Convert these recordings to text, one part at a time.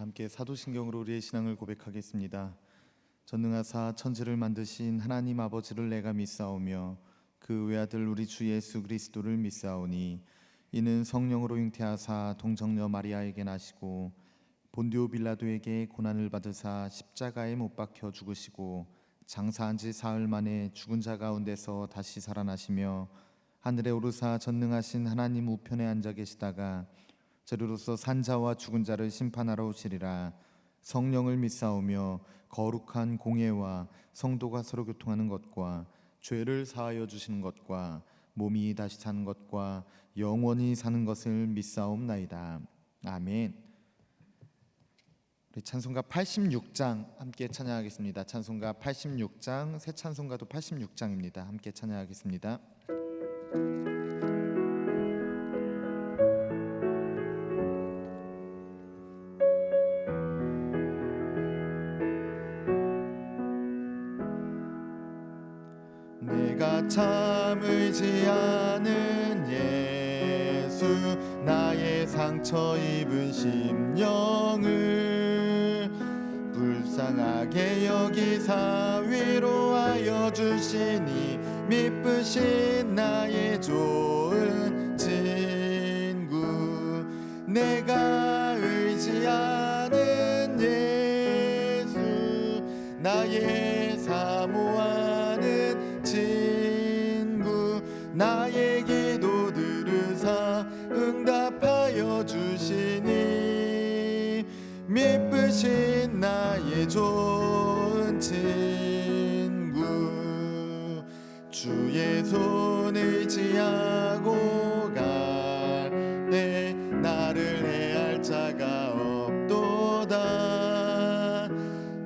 함께 사도신경으로 우리의 신앙을 고백하겠습니다. 전능하사 천지를 만드신 하나님 아버지를 내가 믿사오며 그 외아들 우리 주 예수 그리스도를 믿사오니 이는 성령으로 잉태하사 동정녀 마리아에게 나시고 본디오 빌라도에게 고난을 받으사 십자가에 못 박혀 죽으시고 장사한 지 사흘 만에 죽은 자 가운데서 다시 살아나시며 하늘에 오르사 전능하신 하나님 우편에 앉아 계시다가 저리로서 산자와 죽은 자를 심판하러 오시리라. 성령을 믿사오며 거룩한 공예와 성도가 서로 교통하는 것과 죄를 사하여 주시는 것과 몸이 다시 사는 것과 영원히 사는 것을 믿사옵나이다. 아멘. 우리 찬송가 86장 함께 찬양하겠습니다. 찬송가 86장, 새 찬송가도 86장입니다. 함께 찬양하겠습니다. 내가 참 의지하는 예수, 나의 상처 입은 심령을 불쌍하게 여기사 위로하여 주시니 미쁘신 나의 좋은 친구. 내가 의지하는 예수, 나의 사모하는 친구. 나의 기도 들으사 응답하여 주시니 미쁘신 나의 좋은 친구. 주의 손 의지하고 갈 때 나를 해할 자가 없도다.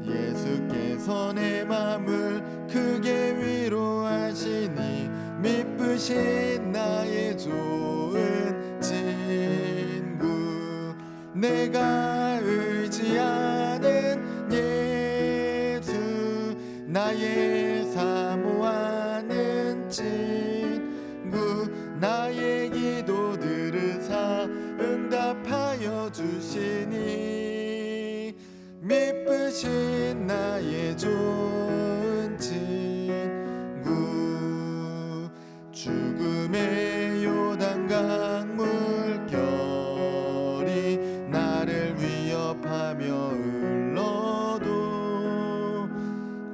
예수께서 내 맘을 크게 위로하시니 미쁘신 나의 좋은 친구. 내가 의지하는 예수, 나의 사모하는 친구. 나의 기도 들으사 응답하여 주시니 미쁘신 나의 좋은 친구. 죽음의 요단강 물결이 나를 위협하며 흘러도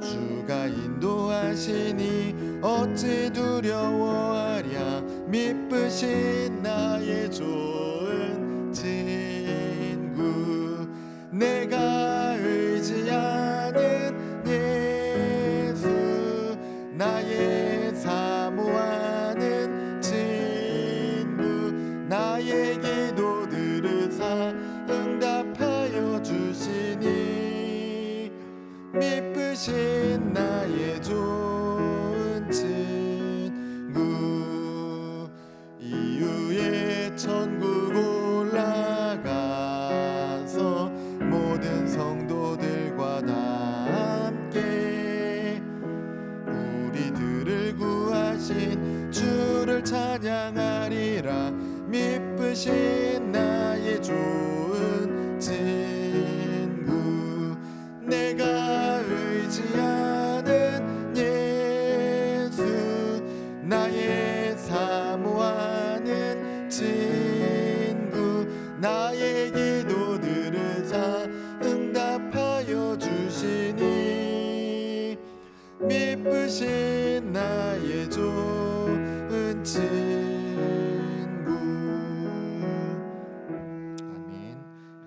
주가 인도하시니 어찌 두려워하랴. 미쁘신 나의 좋은 친구. 내가 의지하는 예수, 나의 사모하는 친구. 나의 기도 들으사 응답하여 주시니 미쁘신 나의 좋은 친구. 이후에 천국 올라가서 모든 성도들과 다 함께 우리들을 구하신 주를 찬양하리라. 미쁘신 나의 좋은 친구. 내가 의지하는 예수, 나의 사모하는 친구. 나의 기도 들으사 응답하여 주시니 미쁘신 나의 좋은 친구. 아멘.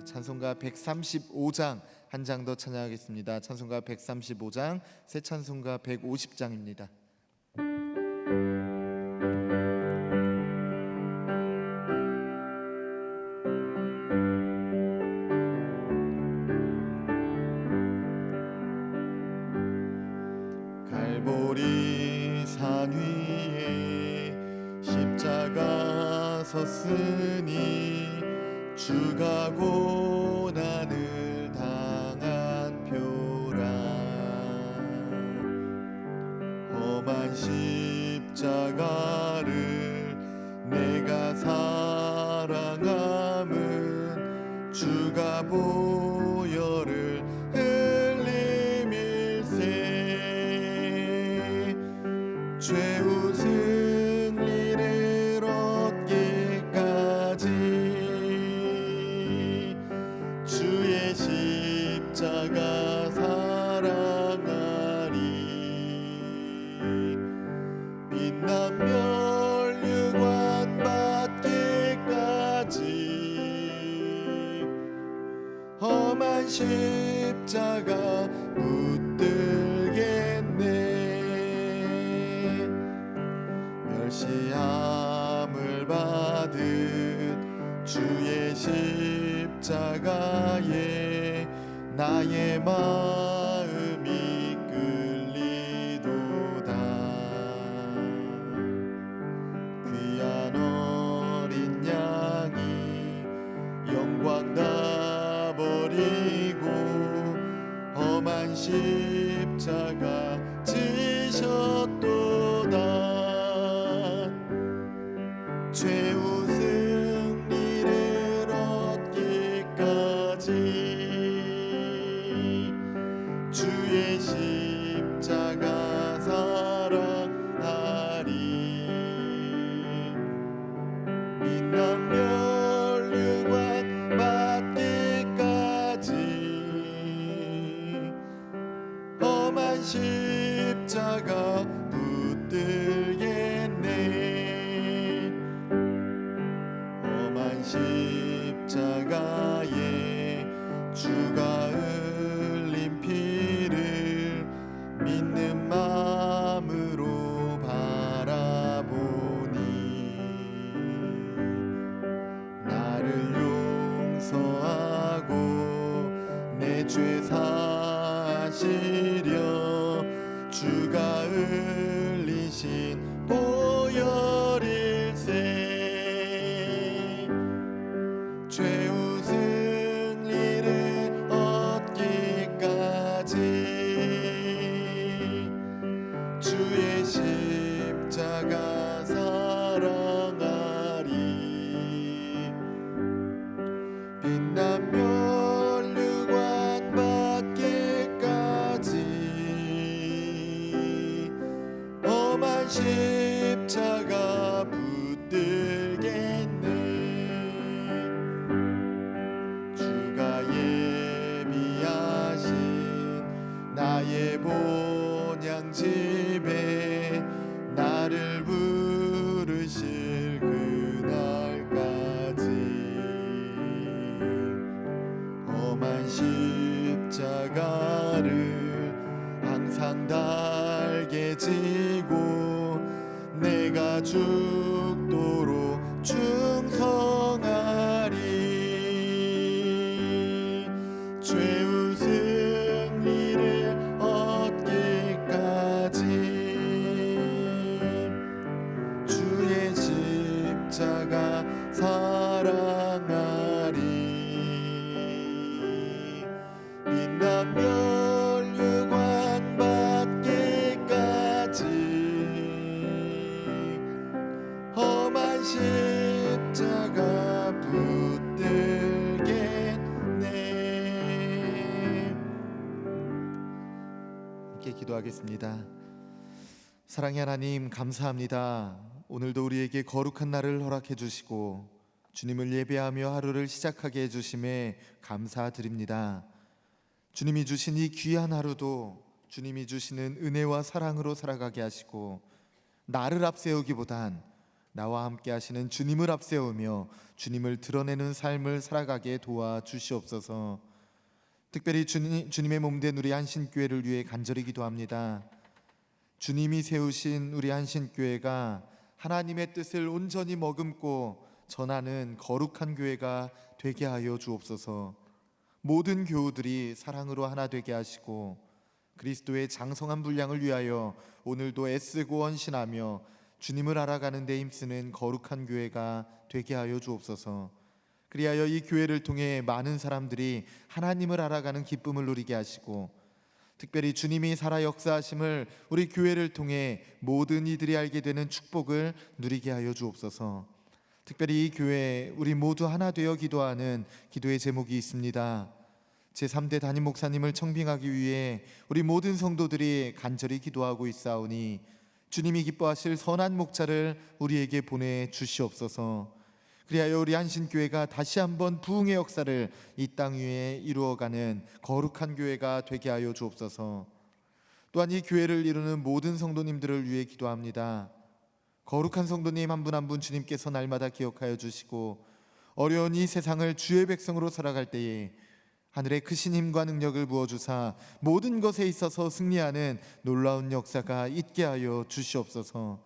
찬송가 135장 한 장 더 찬양하겠습니다. 찬송가 135장, 새 찬송가 150장입니다. 갈보리 산 위에 십자가 섰으니 주가 고난을 당한 표라. 험한 십자가를 내가 사랑함은 주가 보 십자가 붙들겠네. 멸시함을 받은 주의 십자가에 나의 마음이 끌리도다. 귀한 어린 양이 영광 다 버리고 험한 십자가 지셨도다. 최후 승리를 얻기까지 주의 십자가 사랑하리. 민난 멸류관 받기까지 험한 십자가 붙들겠네. 험한 십자가에 주가 흘린 피를 믿는 마음으로 바라보니 나를 용서하고 내 죄 사하시려 주가 흘리신 보혈일세. 최후 승리를 얻기까지 주의 십자가 사랑하리. 빛난 멸류관 받기까지 험한 십자가 붙들겠네. 주가 예비하신 나의 본향 집에 나를 부르실 그날까지 험한 십자가를 항상 달게 지고 내가 죽도록 충성하리. 최후 승리를 얻기까지 주의 십자가 사랑하리. 빛난 멸류관 받기까지 험한 십자가 붙들겠네. 함께 기도하겠습니다. 사랑의 하나님, 감사합니다. 오늘도 우리에게 거룩한 날을 허락해 주시고 주님을 예배하며 하루를 시작하게 해주심에 감사드립니다. 주님이 주신 이 귀한 하루도 주님이 주시는 은혜와 사랑으로 살아가게 하시고 나를 앞세우기보단 나와 함께 하시는 주님을 앞세우며 주님을 드러내는 삶을 살아가게 도와주시옵소서. 특별히 주님의 몸된 우리 한신교회를 위해 간절히 기도합니다. 주님이 세우신 우리 한신교회가 하나님의 뜻을 온전히 머금고 전하는 거룩한 교회가 되게 하여 주옵소서. 모든 교우들이 사랑으로 하나 되게 하시고 그리스도의 장성한 분량을 위하여 오늘도 애쓰고 헌신하며 주님을 알아가는 데 힘쓰는 거룩한 교회가 되게 하여 주옵소서. 그리하여 이 교회를 통해 많은 사람들이 하나님을 알아가는 기쁨을 누리게 하시고 특별히 주님이 살아 역사하심을 우리 교회를 통해 모든 이들이 알게 되는 축복을 누리게 하여 주옵소서. 특별히 이 교회에 우리 모두 하나 되어 기도하는 기도의 제목이 있습니다. 제3대 담임 목사님을 청빙하기 위해 우리 모든 성도들이 간절히 기도하고 있사오니 주님이 기뻐하실 선한 목자를 우리에게 보내주시옵소서. 그리하여 우리 한신교회가 다시 한번 부흥의 역사를 이 땅 위에 이루어가는 거룩한 교회가 되게 하여 주옵소서. 또한 이 교회를 이루는 모든 성도님들을 위해 기도합니다. 거룩한 성도님 한 분 한 분 주님께서 날마다 기억하여 주시고 어려운 이 세상을 주의 백성으로 살아갈 때에 하늘의 크신 힘과 능력을 부어주사 모든 것에 있어서 승리하는 놀라운 역사가 있게 하여 주시옵소서.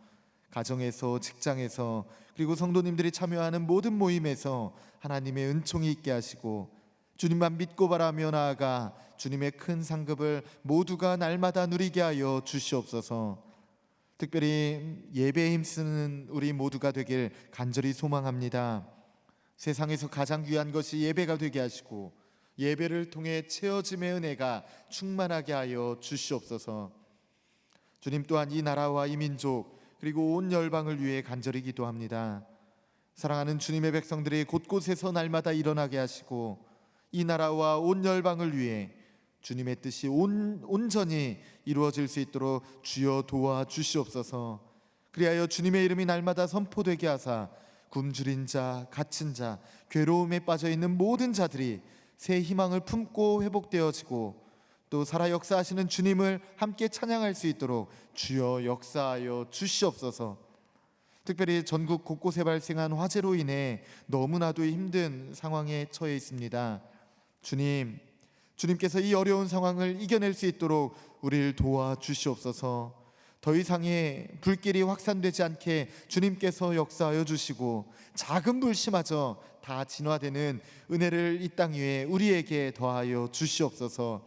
가정에서, 직장에서, 그리고 성도님들이 참여하는 모든 모임에서 하나님의 은총이 있게 하시고 주님만 믿고 바라며 나아가 주님의 큰 상급을 모두가 날마다 누리게 하여 주시옵소서. 특별히 예배에 힘쓰는 우리 모두가 되길 간절히 소망합니다. 세상에서 가장 귀한 것이 예배가 되게 하시고 예배를 통해 채워짐의 은혜가 충만하게 하여 주시옵소서. 주님 또한 이 나라와 이 민족 그리고 온 열방을 위해 간절히 기도합니다. 사랑하는 주님의 백성들이 곳곳에서 날마다 일어나게 하시고 이 나라와 온 열방을 위해 주님의 뜻이 온전히 이루어질 수 있도록 주여 도와 주시옵소서. 그리하여 주님의 이름이 날마다 선포되게 하사 굶주린 자, 갇힌 자, 괴로움에 빠져 있는 모든 자들이 새 희망을 품고 회복되어지고 또 살아 역사하시는 주님을 함께 찬양할 수 있도록 주여 역사하여 주시옵소서. 특별히 전국 곳곳에 발생한 화재로 인해 너무나도 힘든 상황에 처해 있습니다. 주님께서 이 어려운 상황을 이겨낼 수 있도록 우리를 도와주시옵소서. 더 이상의 불길이 확산되지 않게 주님께서 역사하여 주시고 작은 불씨마저 다 진화되는 은혜를 이 땅 위에 우리에게 더하여 주시옵소서.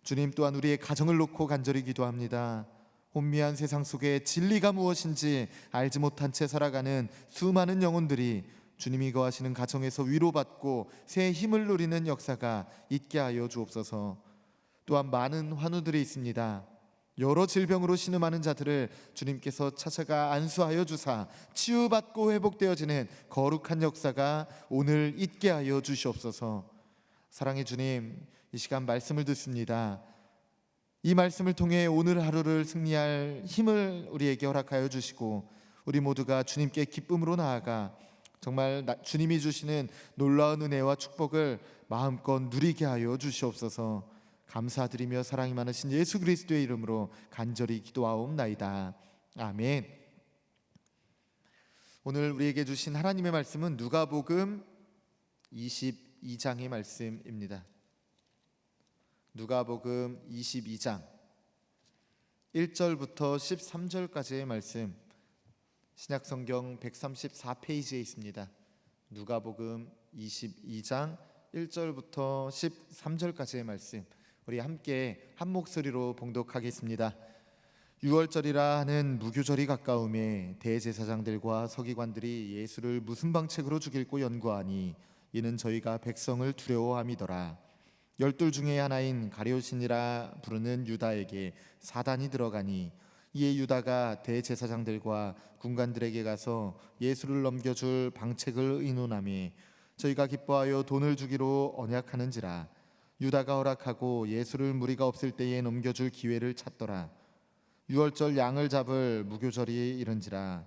주님 또한 우리의 가정을 놓고 간절히 기도합니다. 혼미한 세상 속에 진리가 무엇인지 알지 못한 채 살아가는 수많은 영혼들이 주님이 거하시는 가정에서 위로받고 새 힘을 누리는 역사가 있게 하여 주옵소서. 또한 많은 환우들이 있습니다. 여러 질병으로 신음하는 자들을 주님께서 찾아가 안수하여 주사 치유받고 회복되어지는 거룩한 역사가 오늘 있게 하여 주시옵소서. 사랑의 주님, 이 시간 말씀을 듣습니다. 이 말씀을 통해 오늘 하루를 승리할 힘을 우리에게 허락하여 주시고 우리 모두가 주님께 기쁨으로 나아가 정말 주님이 주시는 놀라운 은혜와 축복을 마음껏 누리게 하여 주시옵소서. 감사드리며 사랑이 많으신 예수 그리스도의 이름으로 간절히 기도하옵나이다. 아멘. 오늘 우리에게 주신 하나님의 말씀은 누가복음 22장의 말씀입니다. 누가복음 22장 1절부터 13절까지의 말씀, 신약성경 134페이지에 있습니다. 누가복음 22장 1절부터 13절까지의 말씀, 우리 함께 한 목소리로 봉독하겠습니다. 유월절이라 하는 무교절이 가까움에 대제사장들과 서기관들이 예수를 무슨 방책으로 죽일고 연구하니 이는 저희가 백성을 두려워함이더라. 열둘 중에 하나인 가룟신이라 부르는 유다에게 사단이 들어가니 이에 유다가 대제사장들과 군관들에게 가서 예수를 넘겨줄 방책을 의논하며 저희가 기뻐하여 돈을 주기로 언약하는지라. 유다가 허락하고 예수를 무리가 없을 때에 넘겨줄 기회를 찾더라. 유월절 양을 잡을 무교절이 이른지라.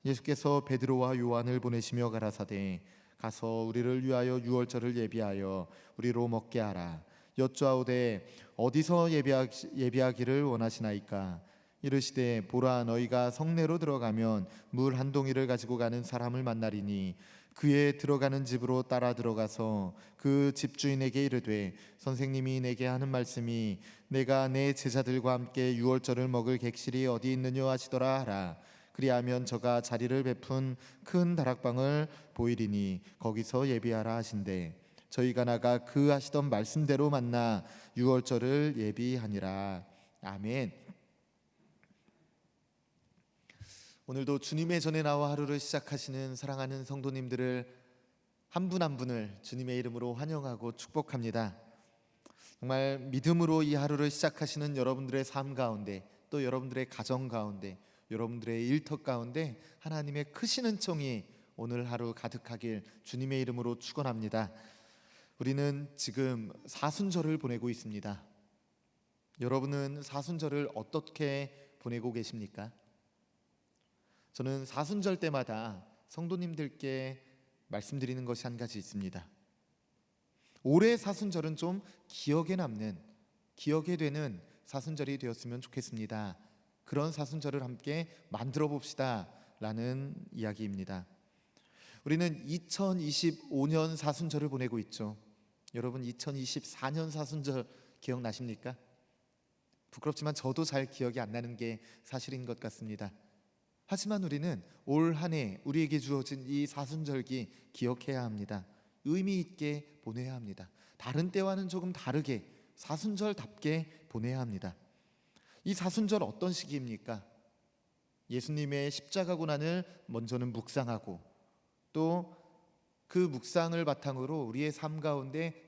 예수께서 베드로와 요한을 보내시며 가라사대 가서 우리를 위하여 유월절을 예비하여 우리로 먹게 하라. 여쭈아오되 어디서 예비하기를 원하시나이까. 이르시되 보라, 너희가 성내로 들어가면 물 한 동이를 가지고 가는 사람을 만나리니 그의 들어가는 집으로 따라 들어가서 그 집주인에게 이르되 선생님이 내게 하는 말씀이 내가 내 제자들과 함께 유월절을 먹을 객실이 어디 있느냐 하시더라 하라. 그리하면 저가 자리를 베푼 큰 다락방을 보이리니 거기서 예비하라 하신대. 저희가 나가 그 하시던 말씀대로 만나 유월절을 예비하니라. 아멘. 오늘도 주님의 전에 나와 하루를 시작하시는 사랑하는 성도님들을 한 분 한 분을 주님의 이름으로 환영하고 축복합니다. 정말 믿음으로 이 하루를 시작하시는 여러분들의 삶 가운데, 또 여러분들의 가정 가운데, 여러분들의 일터 가운데 하나님의 크신 은총이 오늘 하루 가득하길 주님의 이름으로 축원합니다. 우리는 지금 사순절을 보내고 있습니다. 여러분은 사순절을 어떻게 보내고 계십니까? 저는 사순절 때마다 성도님들께 말씀드리는 것이 한 가지 있습니다. 올해 사순절은 좀 기억에 남는, 기억에 되는 사순절이 되었으면 좋겠습니다. 그런 사순절을 함께 만들어 봅시다 라는 이야기입니다. 우리는 2025년 사순절을 보내고 있죠. 여러분 2024년 사순절 기억나십니까? 부끄럽지만 저도 잘 기억이 안 나는 게 사실인 것 같습니다. 하지만 우리는 올 한 해 우리에게 주어진 이 사순절기 기억해야 합니다. 의미 있게 보내야 합니다. 다른 때와는 조금 다르게 사순절답게 보내야 합니다. 이 사순절 어떤 시기입니까? 예수님의 십자가 고난을 먼저는 묵상하고 또 그 묵상을 바탕으로 우리의 삶 가운데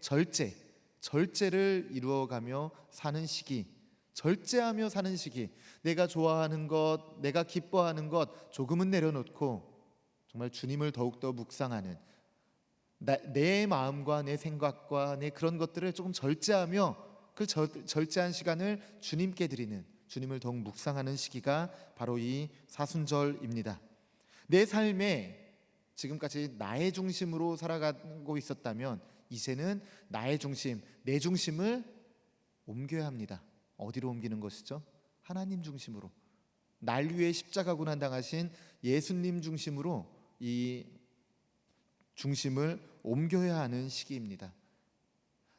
절제를 이루어가며 사는 시기, 절제하며 사는 시기, 내가 좋아하는 것, 내가 기뻐하는 것 조금은 내려놓고 정말 주님을 더욱더 묵상하는, 내 마음과 내 생각과 내 그런 것들을 조금 절제하며 그 절제한 시간을 주님께 드리는, 주님을 더욱 묵상하는 시기가 바로 이 사순절입니다. 내 삶에 지금까지 나의 중심으로 살아가고 있었다면 이제는 나의 중심, 내 중심을 옮겨야 합니다. 어디로 옮기는 것이죠? 하나님 중심으로, 날 위해 십자가 고난 당하신 예수님 중심으로 이 중심을 옮겨야 하는 시기입니다.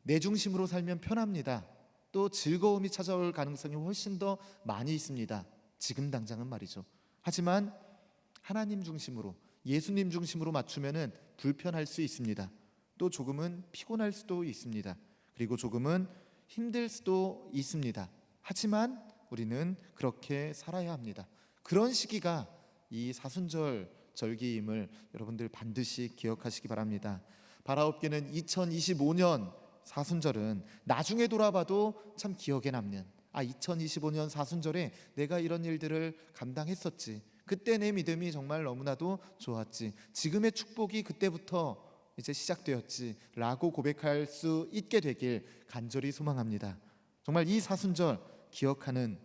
내 중심으로 살면 편합니다. 또 즐거움이 찾아올 가능성이 훨씬 더 많이 있습니다. 지금 당장은 말이죠. 하지만 하나님 중심으로, 예수님 중심으로 맞추면은 불편할 수 있습니다. 또 조금은 피곤할 수도 있습니다. 그리고 조금은 힘들 수도 있습니다. 하지만 우리는 그렇게 살아야 합니다. 그런 시기가 이 사순절 절기임을 여러분들 반드시 기억하시기 바랍니다. 바라옵기는 2025년 사순절은 나중에 돌아봐도 참 기억에 남는, 2025년 사순절에 내가 이런 일들을 감당했었지, 그때 내 믿음이 정말 너무나도 좋았지, 지금의 축복이 그때부터 이제 시작되었지 라고 고백할 수 있게 되길 간절히 소망합니다. 정말 이 사순절 기억하는,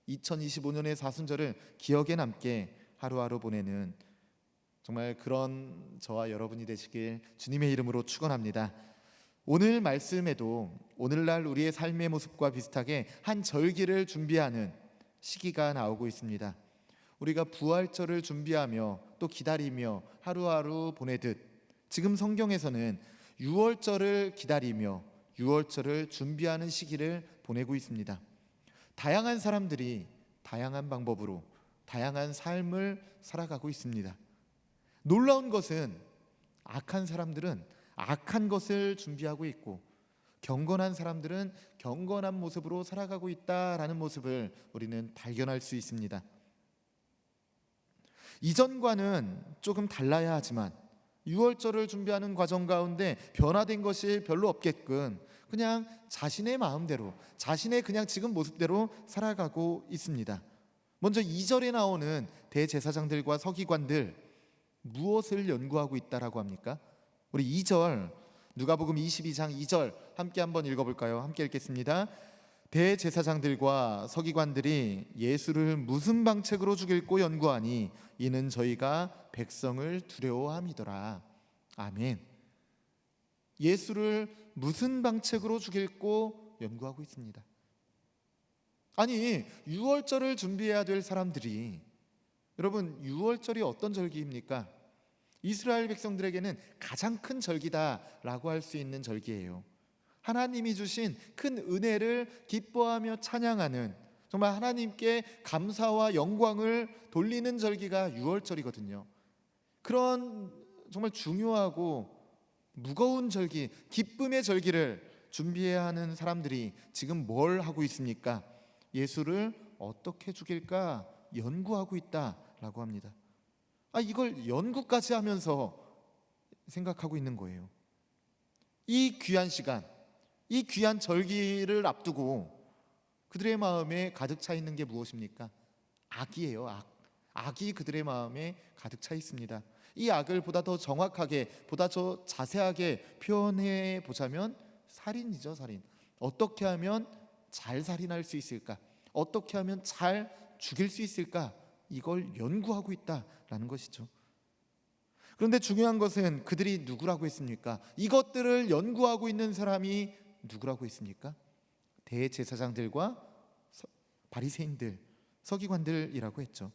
2025년의 사순절을 기억에 남게 하루하루 보내는 정말 그런 저와 여러분이 되시길 주님의 이름으로 축원합니다. 오늘 말씀에도 오늘날 우리의 삶의 모습과 비슷하게 한 절기를 준비하는 시기가 나오고 있습니다. 우리가 부활절을 준비하며 또 기다리며 하루하루 보내듯 지금 성경에서는 유월절을 기다리며 유월절을 준비하는 시기를 보내고 있습니다. 다양한 사람들이 다양한 방법으로 다양한 삶을 살아가고 있습니다. 놀라운 것은 악한 사람들은 악한 것을 준비하고 있고 경건한 사람들은 경건한 모습으로 살아가고 있다라는 모습을 우리는 발견할 수 있습니다. 이전과는 조금 달라야 하지만 유월절을 준비하는 과정 가운데 변화된 것이 별로 없게끔 그냥 자신의 마음대로, 자신의 그냥 지금 모습대로 살아가고 있습니다. 먼저 2절에 나오는 대제사장들과 서기관들, 무엇을 연구하고 있다라고 합니까? 우리 2절, 누가복음 22장 2절 함께 한번 읽어볼까요? 함께 읽겠습니다. 대제사장들과 서기관들이 예수를 무슨 방책으로 죽일고 연구하니 이는 저희가 백성을 두려워함이더라. 아멘. 예수를 무슨 방책으로 죽일고 연구하고 있습니다. 아니, 유월절을 준비해야 될 사람들이, 여러분 유월절이 어떤 절기입니까? 이스라엘 백성들에게는 가장 큰 절기다라고 할 수 있는 절기예요. 하나님이 주신 큰 은혜를 기뻐하며 찬양하는, 정말 하나님께 감사와 영광을 돌리는 절기가 유월절이거든요. 그런 정말 중요하고 무거운 절기, 기쁨의 절기를 준비해야 하는 사람들이 지금 뭘 하고 있습니까? 예수를 어떻게 죽일까 연구하고 있다라고 합니다. 이걸 연구까지 하면서 생각하고 있는 거예요. 이 귀한 시간, 이 귀한 절기를 앞두고 그들의 마음에 가득 차 있는 게 무엇입니까? 악이에요. 악이 그들의 마음에 가득 차 있습니다. 이 악을 보다 더 정확하게, 보다 더 자세하게 표현해 보자면 살인이죠, 살인. 어떻게 하면 잘 살인할 수 있을까? 어떻게 하면 잘 죽일 수 있을까? 이걸 연구하고 있다라는 것이죠. 그런데 중요한 것은 그들이 누구라고 했습니까? 이것들을 연구하고 있는 사람이 누구라고 했습니까? 대제사장들과 바리새인들, 서기관들이라고 했죠.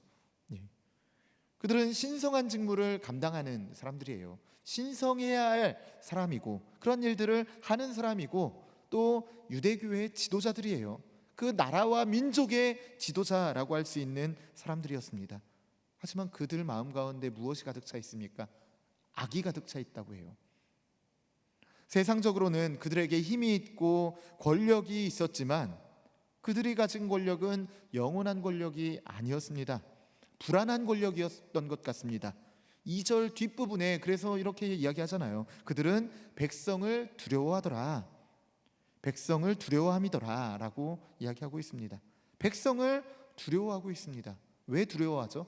그들은 신성한 직무를 감당하는 사람들이에요. 신성해야 할 사람이고 그런 일들을 하는 사람이고 또 유대교회의 지도자들이에요. 그 나라와 민족의 지도자라고 할 수 있는 사람들이었습니다. 하지만 그들 마음 가운데 무엇이 가득 차 있습니까? 악이 가득 차 있다고 해요. 세상적으로는 그들에게 힘이 있고 권력이 있었지만 그들이 가진 권력은 영원한 권력이 아니었습니다. 불안한 권력이었던 것 같습니다. 2절 뒷부분에 그래서 이렇게 이야기하잖아요. 그들은 백성을 두려워하더라. 백성을 두려워함이더라 라고 이야기하고 있습니다. 백성을 두려워하고 있습니다. 왜 두려워하죠?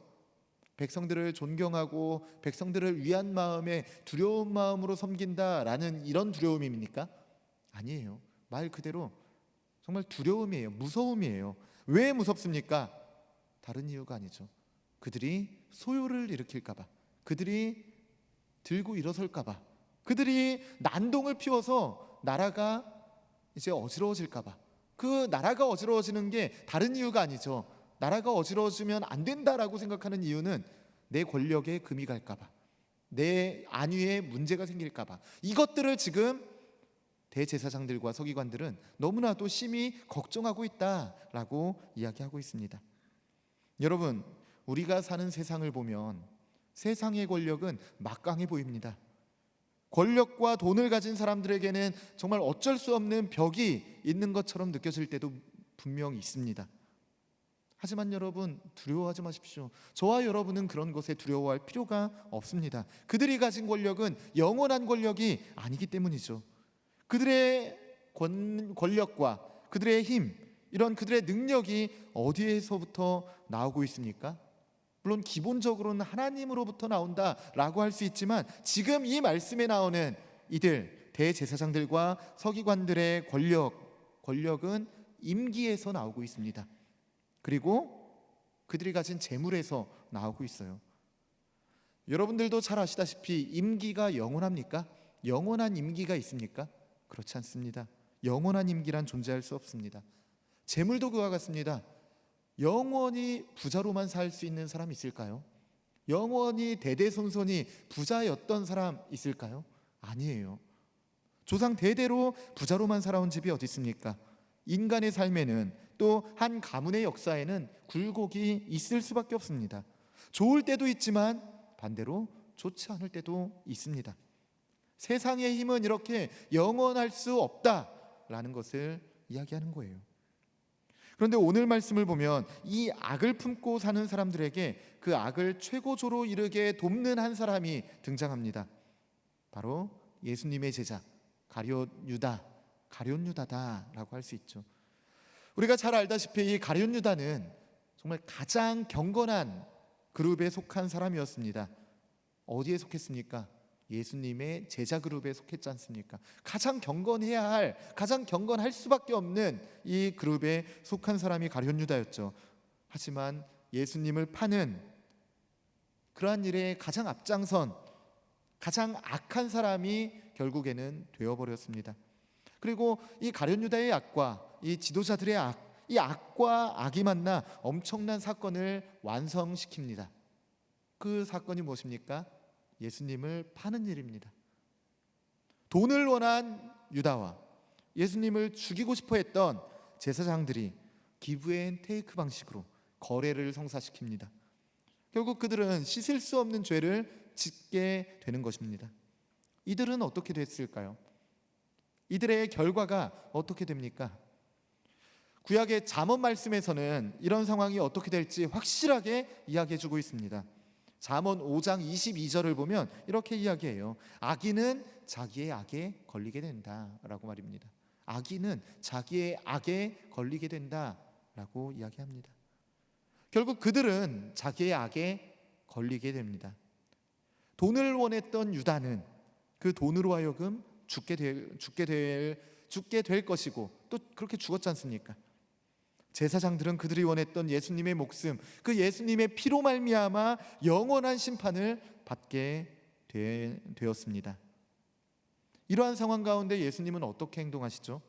백성들을 존경하고 백성들을 위한 마음에 두려운 마음으로 섬긴다라는 이런 두려움입니까? 아니에요. 말 그대로 정말 두려움이에요. 무서움이에요. 왜 무섭습니까? 다른 이유가 아니죠. 그들이 소요를 일으킬까 봐, 그들이 들고 일어설까 봐, 그들이 난동을 피워서 나라가 이제 어지러워질까 봐. 그 나라가 어지러워지는 게 다른 이유가 아니죠. 나라가 어지러워지면 안 된다라고 생각하는 이유는 내 권력에 금이 갈까 봐, 내 안위에 문제가 생길까 봐. 이것들을 지금 대제사장들과 서기관들은 너무나도 심히 걱정하고 있다라고 이야기하고 있습니다. 여러분, 우리가 사는 세상을 보면 세상의 권력은 막강해 보입니다. 권력과 돈을 가진 사람들에게는 정말 어쩔 수 없는 벽이 있는 것처럼 느껴질 때도 분명히 있습니다. 하지만 여러분, 두려워하지 마십시오. 저와 여러분은 그런 것에 두려워할 필요가 없습니다. 그들이 가진 권력은 영원한 권력이 아니기 때문이죠. 그들의 권력과 그들의 힘, 이런 그들의 능력이 어디에서부터 나오고 있습니까? 물론 기본적으로는 하나님으로부터 나온다라고 할 수 있지만 지금 이 말씀에 나오는 이들 대제사장들과 서기관들의 권력은 임기에서 나오고 있습니다. 그리고 그들이 가진 재물에서 나오고 있어요. 여러분들도 잘 아시다시피 임기가 영원합니까? 영원한 임기가 있습니까? 그렇지 않습니다. 영원한 임기란 존재할 수 없습니다. 재물도 그와 같습니다. 영원히 부자로만 살 수 있는 사람 있을까요? 영원히 대대손손이 부자였던 사람 있을까요? 아니에요. 조상 대대로 부자로만 살아온 집이 어디 있습니까? 인간의 삶에는 또 한 가문의 역사에는 굴곡이 있을 수밖에 없습니다. 좋을 때도 있지만 반대로 좋지 않을 때도 있습니다. 세상의 힘은 이렇게 영원할 수 없다라는 것을 이야기하는 거예요. 그런데 오늘 말씀을 보면 이 악을 품고 사는 사람들에게 그 악을 최고조로 이르게 돕는 한 사람이 등장합니다. 바로 예수님의 제자 가룟 유다다라고 할 수 있죠. 우리가 잘 알다시피 이 가룟 유다는 정말 가장 경건한 그룹에 속한 사람이었습니다. 어디에 속했습니까? 예수님의 제자 그룹에 속했지 않습니까? 가장 경건할 수밖에 없는 이 그룹에 속한 사람이 가룟 유다였죠. 하지만 예수님을 파는 그러한 일에 가장 앞장선 가장 악한 사람이 결국에는 되어버렸습니다. 그리고 이 가룟 유다의 악과 이 지도자들의 이 악과 악이 만나 엄청난 사건을 완성시킵니다. 그 사건이 무엇입니까? 예수님을 파는 일입니다. 돈을 원한 유다와 예수님을 죽이고 싶어 했던 제사장들이 기브 앤 테이크 방식으로 거래를 성사시킵니다. 결국 그들은 씻을 수 없는 죄를 짓게 되는 것입니다. 이들은 어떻게 됐을까요? 이들의 결과가 어떻게 됩니까? 구약의 잠언 말씀에서는 이런 상황이 어떻게 될지 확실하게 이야기해주고 있습니다. 잠언 5장 22절을 보면 이렇게 이야기해요. 악인은 자기의 악에 걸리게 된다라고 말입니다. 악인은 자기의 악에 걸리게 된다라고 이야기합니다. 결국 그들은 자기의 악에 걸리게 됩니다. 돈을 원했던 유다는 그 돈으로 하여금 죽게 될 것이고 또 그렇게 죽었지 않습니까? 제사장들은 그들이 원했던 예수님의 목숨, 그 예수님의 피로 말미암아 영원한 심판을 받게 되었습니다. 이러한 상황 가운데 예수님은 어떻게 행동하시죠?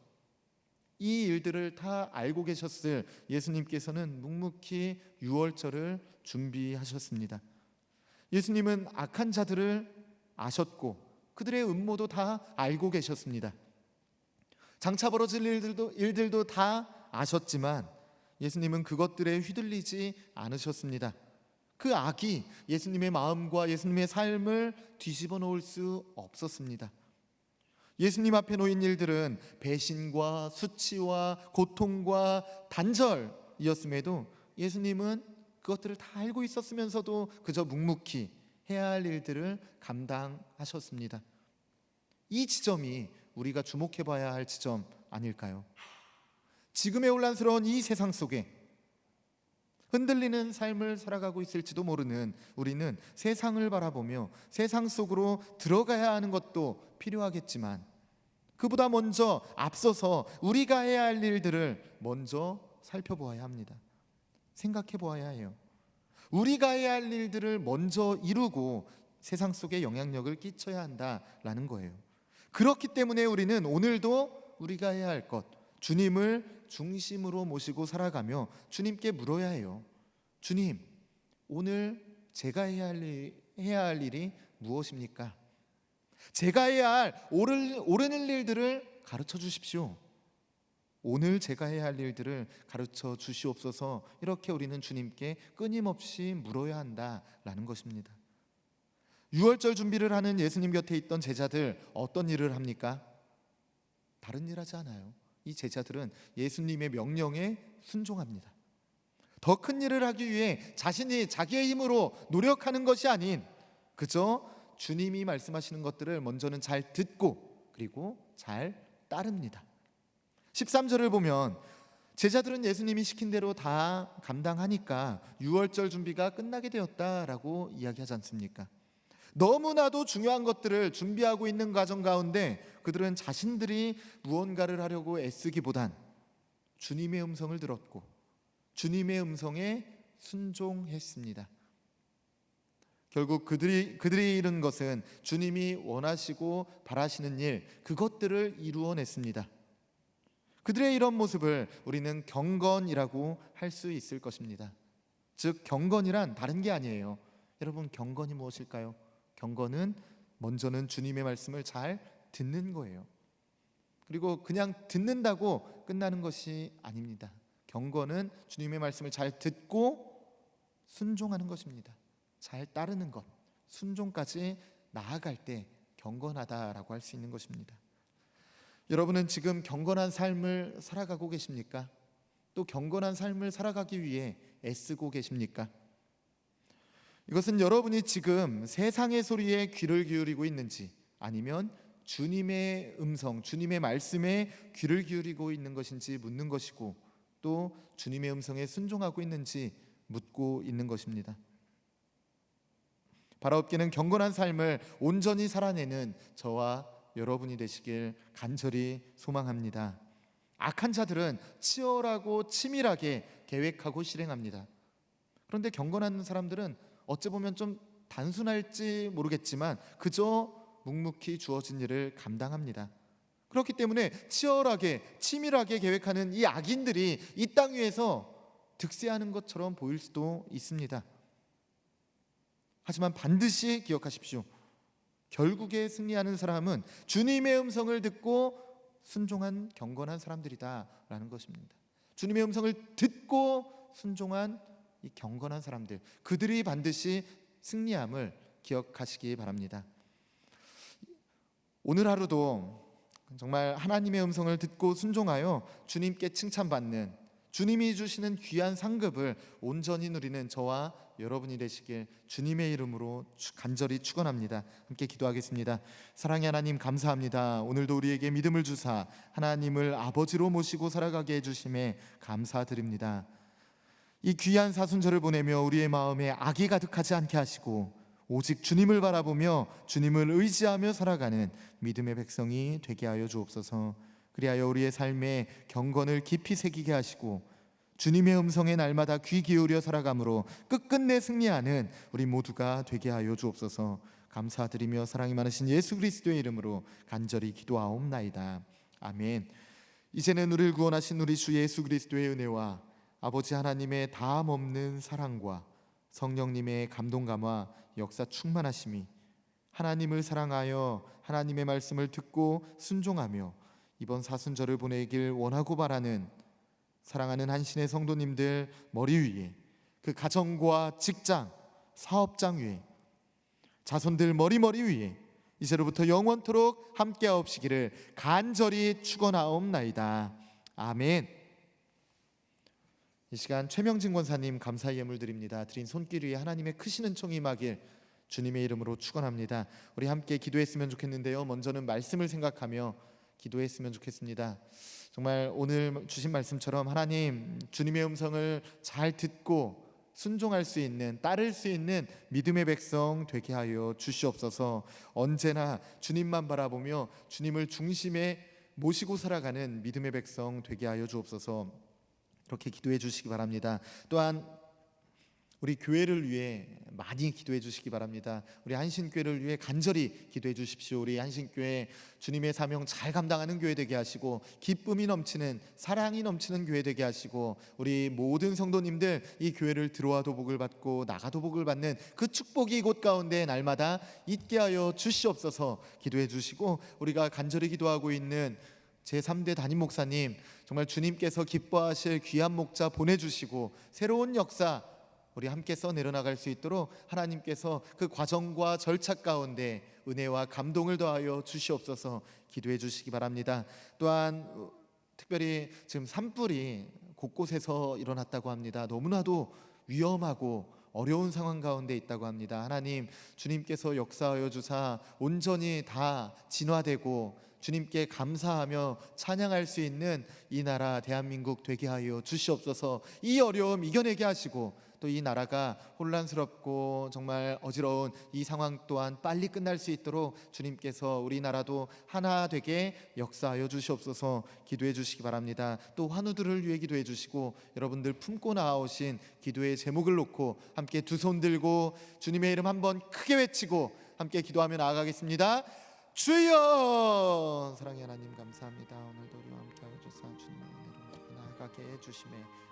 이 일들을 다 알고 계셨을 예수님께서는 묵묵히 유월절을 준비하셨습니다. 예수님은 악한 자들을 아셨고 그들의 음모도 다 알고 계셨습니다. 장차 벌어질 일들도 다 아셨지만 예수님은 그것들에 휘둘리지 않으셨습니다. 그 악이 예수님의 마음과 예수님의 삶을 뒤집어 놓을 수 없었습니다. 예수님 앞에 놓인 일들은 배신과 수치와 고통과 단절이었음에도 예수님은 그것들을 다 알고 있었으면서도 그저 묵묵히 해야 할 일들을 감당하셨습니다. 이 지점이 우리가 주목해 봐야 할 지점 아닐까요? 지금의 혼란스러운 이 세상 속에 흔들리는 삶을 살아가고 있을지도 모르는 우리는 세상을 바라보며 세상 속으로 들어가야 하는 것도 필요하겠지만 그보다 먼저 앞서서 우리가 해야 할 일들을 먼저 살펴보아야 합니다. 생각해 보아야 해요. 우리가 해야 할 일들을 먼저 이루고 세상 속에 영향력을 끼쳐야 한다라는 거예요. 그렇기 때문에 우리는 오늘도 우리가 해야 할 것, 주님을 중심으로 모시고 살아가며 주님께 물어야 해요. 주님, 오늘 제가 해야 할 일이 무엇입니까? 제가 해야 할 옳은 일들을 가르쳐 주십시오. 오늘 제가 해야 할 일들을 가르쳐 주시옵소서. 이렇게 우리는 주님께 끊임없이 물어야 한다라는 것입니다. 유월절 준비를 하는 예수님 곁에 있던 제자들 어떤 일을 합니까? 다른 일 하지 않아요. 이 제자들은 예수님의 명령에 순종합니다. 더 큰 일을 하기 위해 자신이 자기의 힘으로 노력하는 것이 아닌 그저 주님이 말씀하시는 것들을 먼저는 잘 듣고 그리고 잘 따릅니다. 13절을 보면 제자들은 예수님이 시킨 대로 다 감당하니까 유월절 준비가 끝나게 되었다라고 이야기하지 않습니까? 너무나도 중요한 것들을 준비하고 있는 과정 가운데 그들은 자신들이 무언가를 하려고 애쓰기보단 주님의 음성을 들었고 주님의 음성에 순종했습니다. 결국 그들이 이룬 것은 주님이 원하시고 바라시는 일, 그것들을 이루어냈습니다. 그들의 이런 모습을 우리는 경건이라고 할 수 있을 것입니다. 즉 경건이란 다른 게 아니에요. 여러분, 경건이 무엇일까요? 경건은 먼저는 주님의 말씀을 잘 듣는 거예요. 그리고 그냥 듣는다고 끝나는 것이 아닙니다. 경건은 주님의 말씀을 잘 듣고 순종하는 것입니다. 잘 따르는 것, 순종까지 나아갈 때 경건하다라고 할 수 있는 것입니다. 여러분은 지금 경건한 삶을 살아가고 계십니까? 또 경건한 삶을 살아가기 위해 애쓰고 계십니까? 이것은 여러분이 지금 세상의 소리에 귀를 기울이고 있는지 아니면 주님의 음성, 주님의 말씀에 귀를 기울이고 있는 것인지 묻는 것이고 또 주님의 음성에 순종하고 있는지 묻고 있는 것입니다. 바라옵기는 경건한 삶을 온전히 살아내는 저와 여러분이 되시길 간절히 소망합니다. 악한 자들은 치열하고 치밀하게 계획하고 실행합니다. 그런데 경건한 사람들은 어찌 보면 좀 단순할지 모르겠지만 그저 묵묵히 주어진 일을 감당합니다. 그렇기 때문에 치열하게 치밀하게 계획하는 이 악인들이 이 땅 위에서 득세하는 것처럼 보일 수도 있습니다. 하지만 반드시 기억하십시오. 결국에 승리하는 사람은 주님의 음성을 듣고 순종한 경건한 사람들이다라는 것입니다. 주님의 음성을 듣고 순종한 이 경건한 사람들, 그들이 반드시 승리함을 기억하시기 바랍니다. 오늘 하루도 정말 하나님의 음성을 듣고 순종하여 주님께 칭찬받는, 주님이 주시는 귀한 상급을 온전히 누리는 저와 여러분이 되시길 주님의 이름으로 간절히 축원합니다. 함께 기도하겠습니다. 사랑의 하나님, 감사합니다. 오늘도 우리에게 믿음을 주사 하나님을 아버지로 모시고 살아가게 해주심에 감사드립니다. 이 귀한 사순절을 보내며 우리의 마음에 악이 가득하지 않게 하시고 오직 주님을 바라보며 주님을 의지하며 살아가는 믿음의 백성이 되게 하여 주옵소서. 그리하여 우리의 삶에 경건을 깊이 새기게 하시고 주님의 음성에 날마다 귀 기울여 살아감으로 끝끝내 승리하는 우리 모두가 되게 하여 주옵소서. 감사드리며 사랑이 많으신 예수 그리스도의 이름으로 간절히 기도하옵나이다. 아멘. 이제는 우리를 구원하신 우리 주 예수 그리스도의 은혜와 아버지 하나님의 다함없는 사랑과 성령님의 감동 감화 역사 충만하심이 하나님을 사랑하여 하나님의 말씀을 듣고 순종하며 이번 사순절을 보내길 원하고 바라는 사랑하는 한신의 성도님들 머리 위에, 그 가정과 직장, 사업장 위에, 자손들 머리 위에 이제로부터 영원토록 함께하옵시기를 간절히 축원하옵나이다. 아멘. 이 시간 최명진 권사님 감사의 예물 드립니다. 드린 손길 위에 하나님의 크신 은총이 임하길 주님의 이름으로 축원합니다. 우리 함께 기도했으면 좋겠는데요. 먼저는 말씀을 생각하며 기도했으면 좋겠습니다. 정말 오늘 주신 말씀처럼 하나님, 주님의 음성을 잘 듣고 순종할 수 있는, 따를 수 있는 믿음의 백성 되게 하여 주시옵소서. 언제나 주님만 바라보며 주님을 중심에 모시고 살아가는 믿음의 백성 되게 하여 주옵소서. 그렇게 기도해 주시기 바랍니다. 또한 우리 교회를 위해 많이 기도해 주시기 바랍니다. 우리 한신교회를 위해 간절히 기도해 주십시오. 우리 한신교회 주님의 사명 잘 감당하는 교회 되게 하시고 기쁨이 넘치는, 사랑이 넘치는 교회 되게 하시고 우리 모든 성도님들 이 교회를 들어와도 복을 받고 나가도 복을 받는 그 축복이 이곳 가운데 날마다 있게 하여 주시옵소서. 기도해 주시고 우리가 간절히 기도하고 있는 제3대 담임 목사님, 정말 주님께서 기뻐하실 귀한 목자 보내주시고 새로운 역사 우리 함께 써내려나갈 수 있도록 하나님께서 그 과정과 절차 가운데 은혜와 감동을 더하여 주시옵소서. 기도해 주시기 바랍니다. 또한 특별히 지금 산불이 곳곳에서 일어났다고 합니다. 너무나도 위험하고 어려운 상황 가운데 있다고 합니다. 하나님, 주님께서 역사하여 주사 온전히 다 진화되고 주님께 감사하며 찬양할 수 있는 이 나라 대한민국 되게 하여 주시옵소서. 이 어려움 이겨내게 하시고 또 이 나라가 혼란스럽고 정말 어지러운 이 상황 또한 빨리 끝날 수 있도록 주님께서 우리나라도 하나 되게 역사하여 주시옵소서. 기도해 주시기 바랍니다. 또 환우들을 위해 기도해 주시고 여러분들 품고 나아오신 기도의 제목을 놓고 함께 두 손 들고 주님의 이름 한번 크게 외치고 함께 기도하며 나아가겠습니다. 주여! 사랑의 하나님 감사합니다. 오늘도 우리와 함께하여 주사 주님의 은혜로 나아가게 해주심에